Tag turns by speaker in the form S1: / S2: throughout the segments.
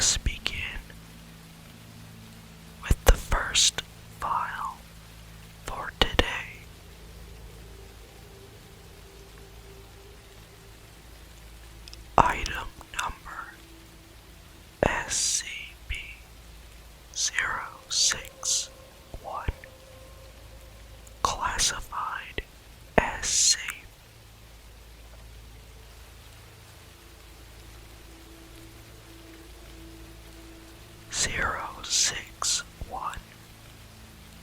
S1: us begin with the first file for today. Item number SCP-061, classified as safe. SCP-061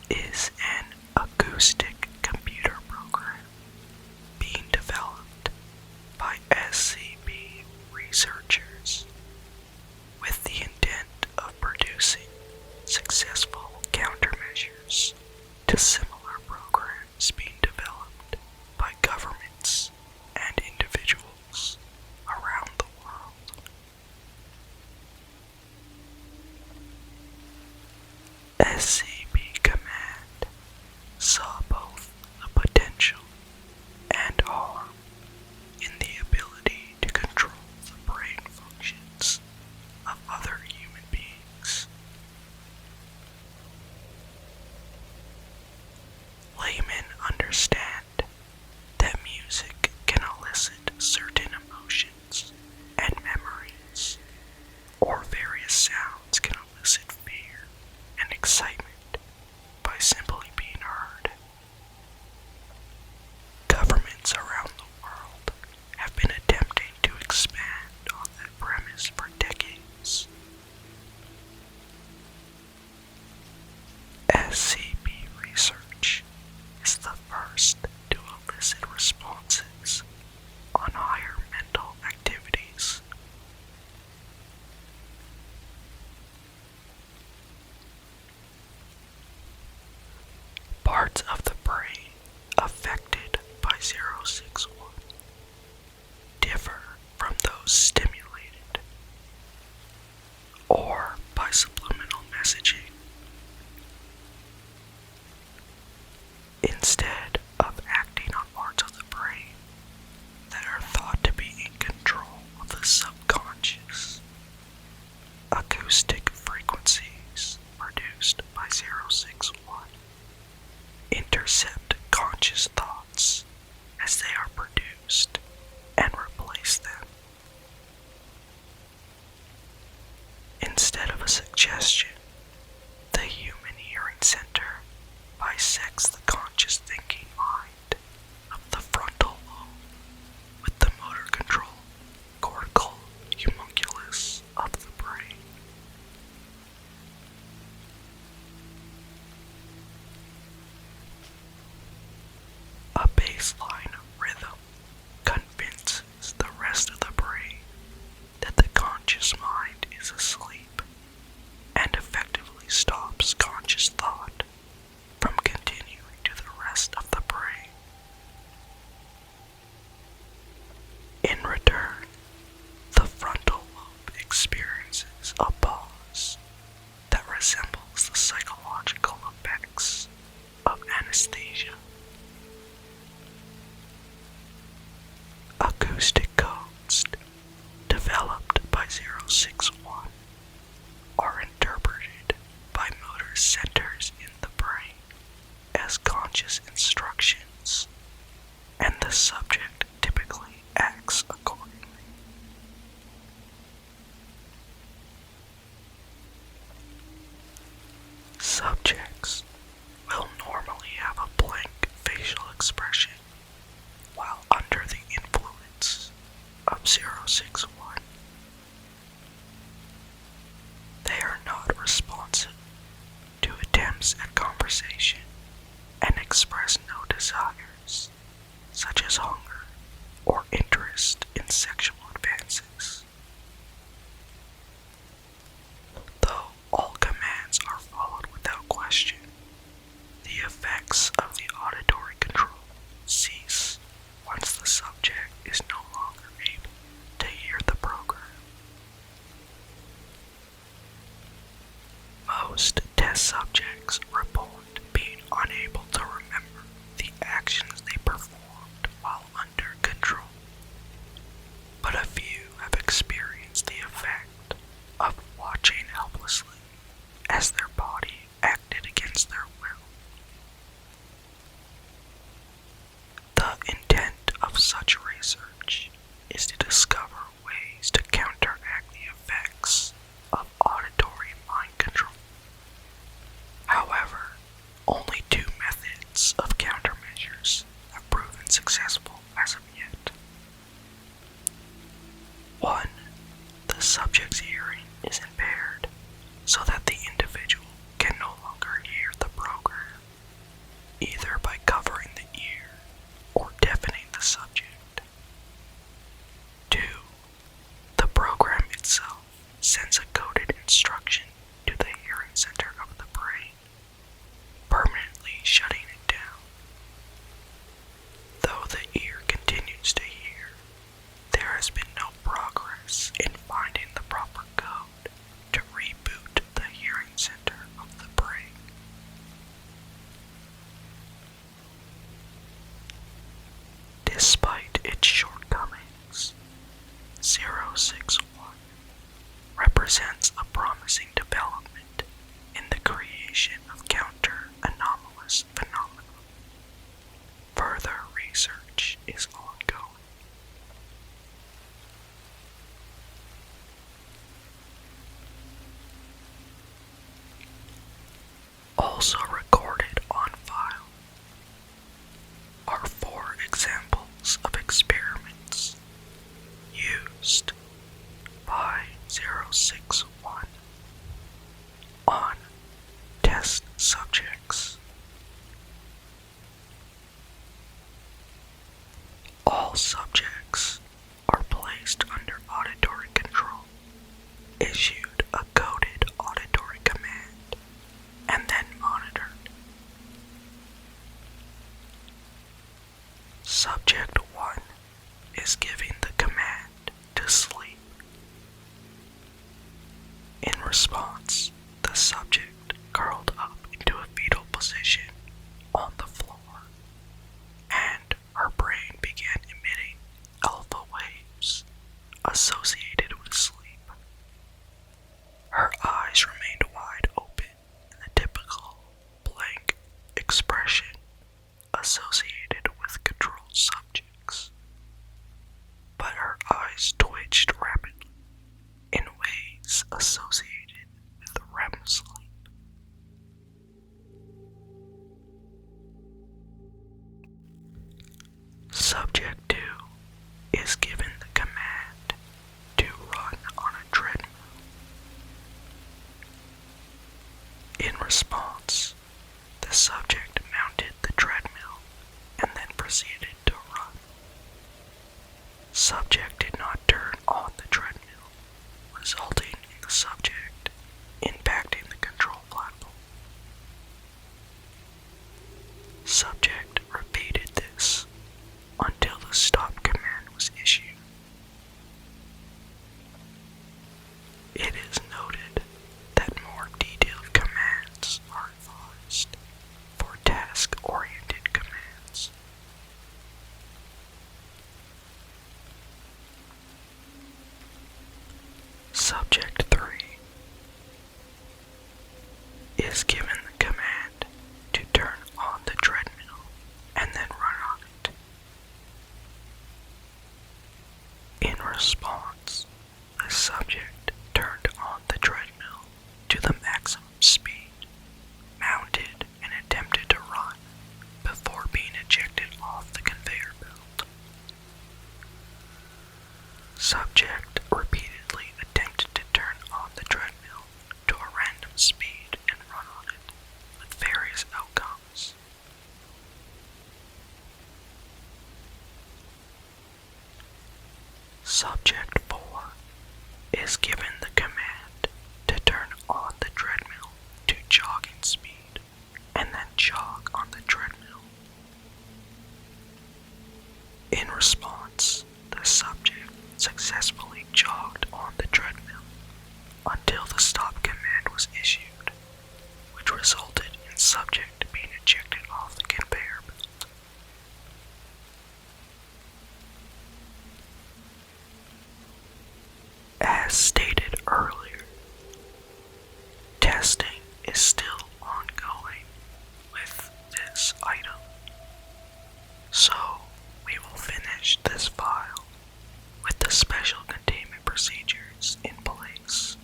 S1: is an acoustic computer program being developed by SCP researchers with the intent of producing successful countermeasures to similar programs being developed by governments and individuals around the world. SCP Command saw both the potential and harm in the ability to control the brain functions of other human beings. Laymen understand that music can elicit certain emotions and memories, or various sounds can elicit fear and excitement by simply being heard. Governments around the world have been attempting to expand on that premise for decades. SCP research is the first to elicit responses on higher mental activities. Parts of the brain affected by 061 differ from those stimulated or by subliminal messaging. Instead of acting on parts of the brain that are thought to be in control of the subconscious, acoustic frequencies produced by 061 intercept conscious thoughts as they are produced and replace them. Instead of a suggestion, the human hearing center bisects the conscious thinking mind of the frontal lobe with the motor control cortical homunculus of the brain. A baseline rhythm convinces the rest of the brain that the conscious mind is asleep and effectively stops conscious thought from continuing to the rest of the brain. In return, the frontal lobe experiences a pause that resembles the psychological effects of anesthesia. Acoustic codes developed by 061 are interpreted by motor centers in the brain as conscious instructions, and the subject typically acts accordingly. Subjects will normally have a blank facial expression while under the influence of 061. They are not responsive to attempts at conversation and express no desires, such as hunger or interest in sexual advances. Though all commands are followed without question, the effects of the auditory control cease once the subject is no longer able to hear the program. Most test subjects report being unable to remember the actions they performed while under control, but a few have experienced the effect of watching sends a coded instruction to the hearing center of the brain, permanently shutting it down. Though the ear continues to hear, there has been no progress in finding the proper code to reboot the hearing center of the brain. Despite its shortcomings, 061 represents a promising development in the creation of counter-anomalous phenomena. Further research is ongoing. Also recorded on file are 4 examples of experiments used by 061 on test subjects. All subjects are placed under auditory control, issued a coded auditory command, and then monitored. Subject 1 is giving the command to sleep. In response, the subject curled up into a fetal position on the floor, and her brain began emitting alpha waves associated with sleep. Her eyes remained wide open in the typical blank expression associated with controlled subjects, but her eyes twitched rapidly in ways associated with REM sleep. Subject 2 is given the command to run on a treadmill. In response, the subject mounted the treadmill and then proceeded to run. Subject did not turn on the treadmill, resulting in the subject impacting the control platform. Subject repeated this until the stop command was issued. It is noted that more detailed commands are advised for task-oriented commands. Subject 3 is given the command to turn on the treadmill and then run on it. In response, the subject turned on the treadmill to the maximum speed, mounted, and attempted to run before being ejected off the conveyor belt. Subject repeatedly attempted to turn on the treadmill to a random speed and run on it, with various outcomes. Subject 4 is given the command to turn on the treadmill to jogging speed and then jog on the treadmill. In response, the subject successfully jogged on the treadmill until the stop command was issued, which resulted in subject being ejected off the conveyor belt. As stated earlier, testing is still ongoing with this item, so we will finish this file with the special containment procedures in place.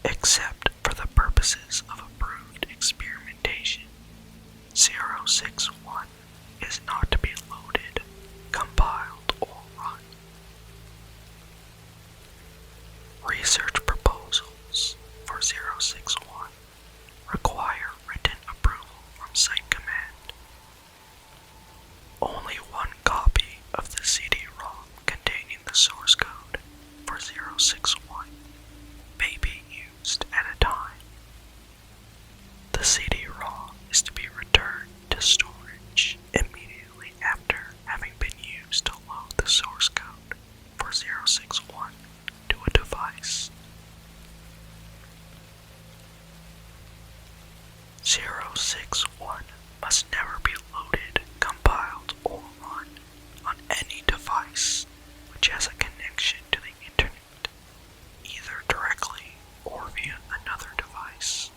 S1: except for the purposes of approved experimentation. 061 is not to be loaded, compiled, or run. Research proposals for 061 require written approval from Site Command. Only one copy of the CD-ROM containing the source code for 061 may be used at a time. The CD-ROM is to be returned to storage immediately after having been used to load the source code for 061 to a device. 061 must never be loaded, compiled, or run on any device which has a connection to the internet, either directly or via another device.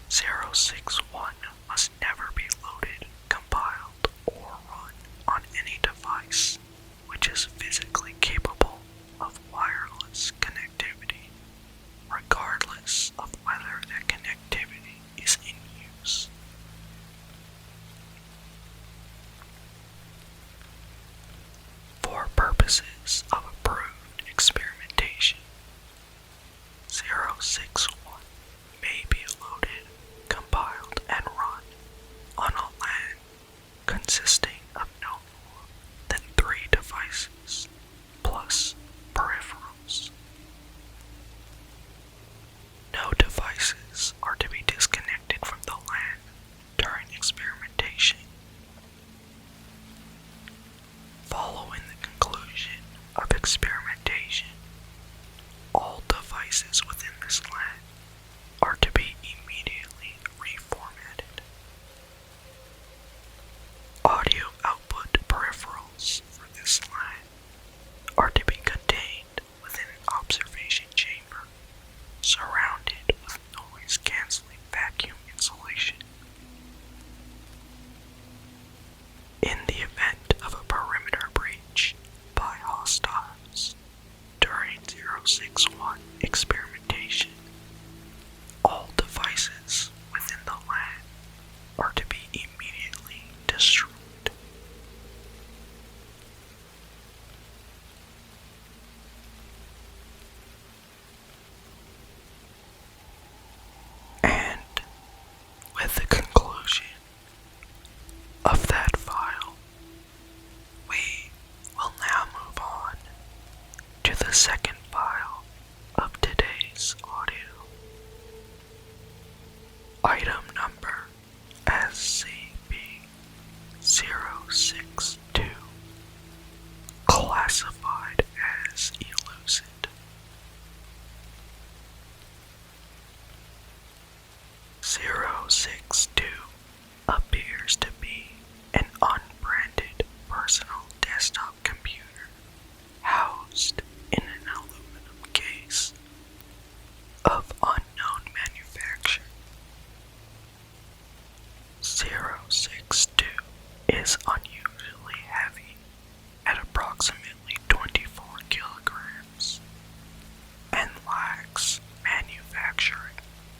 S1: 061 must never be loaded, compiled, or run on any device which is physically capable of wireless connectivity, regardless of whether that connectivity is in use. For purposes of approved experimentation, 061 may be loaded, compiled, and run on a LAN consisting of no more than 3 devices plus peripherals. No devices are to be disconnected from the LAN during experimentation. Following the conclusion of experimentation, all devices within this LAN are to be immediately reformatted. Audio output peripherals for this LAN are to be contained within an observation chamber surrounded with noise-canceling vacuum insulation. In the event of a perimeter breach by hostiles during 061 experimentation, all devices within the LAN are to be immediately destroyed. And with the conclusion of that file, we will now move on to the second file of today's audio. Item number SCP-062, classified as Elucid. 062 appears to be an unbranded personal desktop computer housed in an aluminum case of unknown manufacture. 062 is unusually heavy at approximately 24 kilograms and lacks manufacturing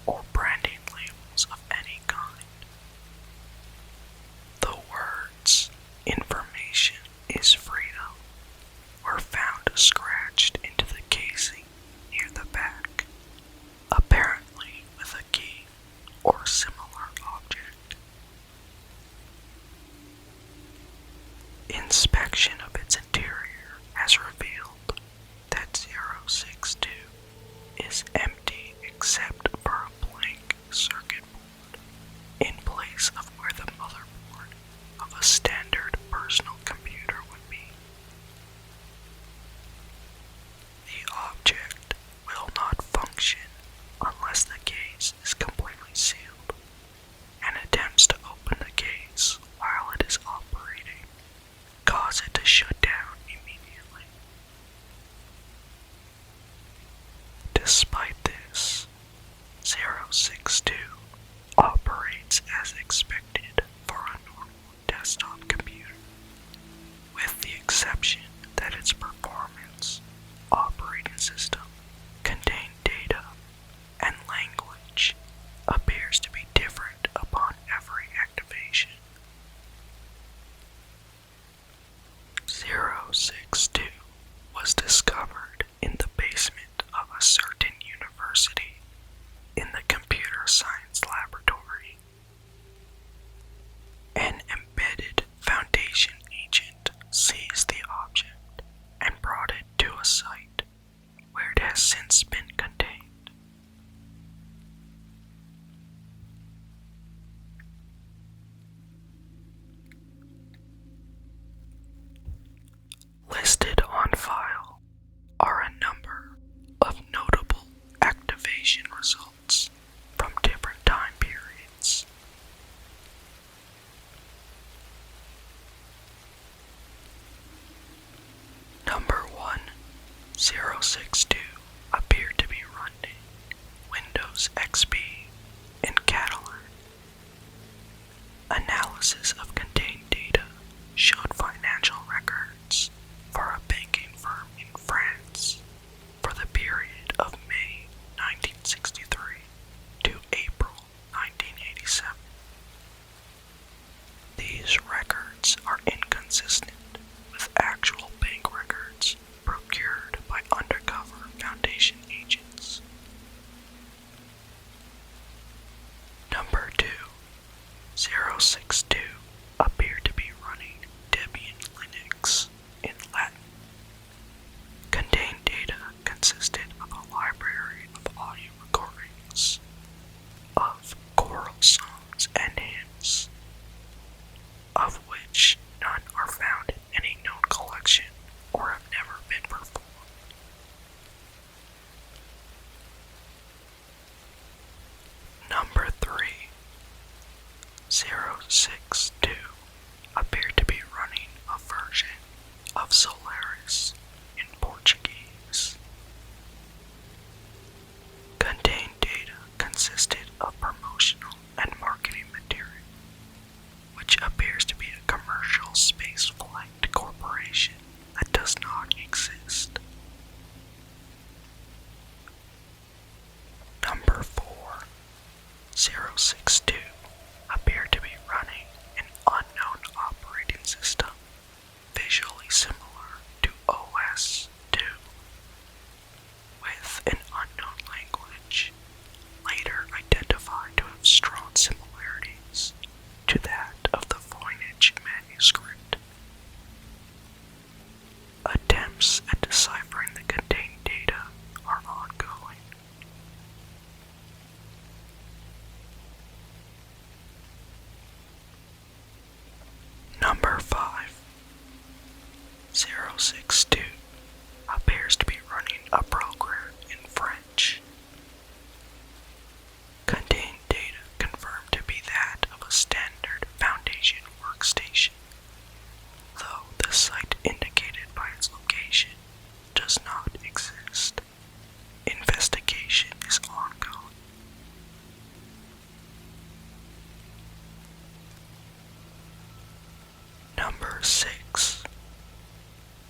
S1: or branding labels of any kind. The words "Information is freedom" were found scratched into the casing near the back, apparently with a key or similar object. Inspection of its interior has revealed that 062 is empty except for a blank circuit board in place of where the motherboard of a standard personal computer would be. The object will not function unless the case is completely sealed, and attempts to open the case while it is operating cause it to shut down immediately. Despite this, 062 operates as expected for a normal desktop computer, with the exception that its performance, operating system, 062 appeared to be run in Windows XP and Catalan. Analysis of contained data showed financial records for a banking firm in France for the period of May 1963 to April 1987. These records are inconsistent with actual bank records procured by undercover Foundation agents. Number 2. 062 appeared to be running Debian Linux in Latin. Contained data consisted of a library of audio recordings of choral songs and hymns, of which none are found in any known collection or have never been performed. Number 3. 062 appeared to be running a version of Solaris in Portuguese. Contained data consisted of promotional and marketing material, which appears to be a commercial space flight corporation that does not exist. Number 4. 062 appeared to be running an unknown operating system visually similar to OS/2 with an unknown language, later identified to have strong similarities to that of the Voynich manuscript. Attempts at deciphering the contained data are ongoing. Number 5. 062 appears to be running a program in French. Contained data confirmed to be that of a standard Foundation workstation, though the site indicated by its location does not exist. Investigation is ongoing. Number 6.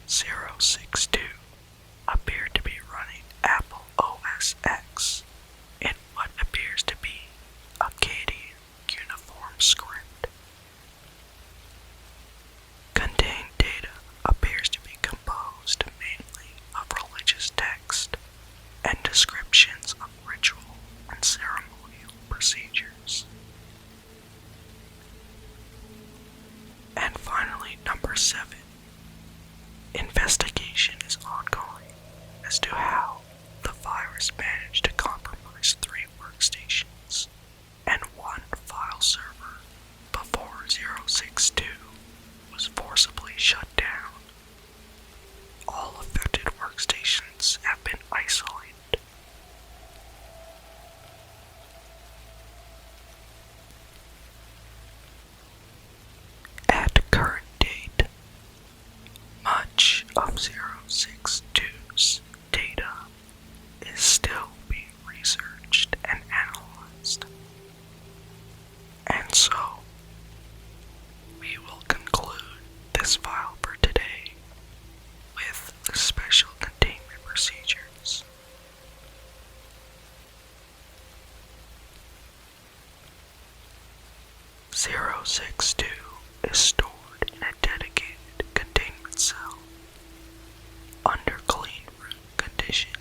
S1: 062 appeared to be running Apple OS X in what appears to be Akkadian uniform script. Contained data appears to be composed mainly of religious text and descriptions of ritual and ceremonial procedures. And finally, number 7. Investigation is ongoing as to how the virus managed to compromise 3 workstations and 1 file server before 062 was forcibly shut down. All affected workstations have been isolated. At current date, much of 062's data is still being researched and analyzed. And so, we will conclude this file for today with the special containment procedures. 062 is stored in a dedicated containment cell under clean room conditions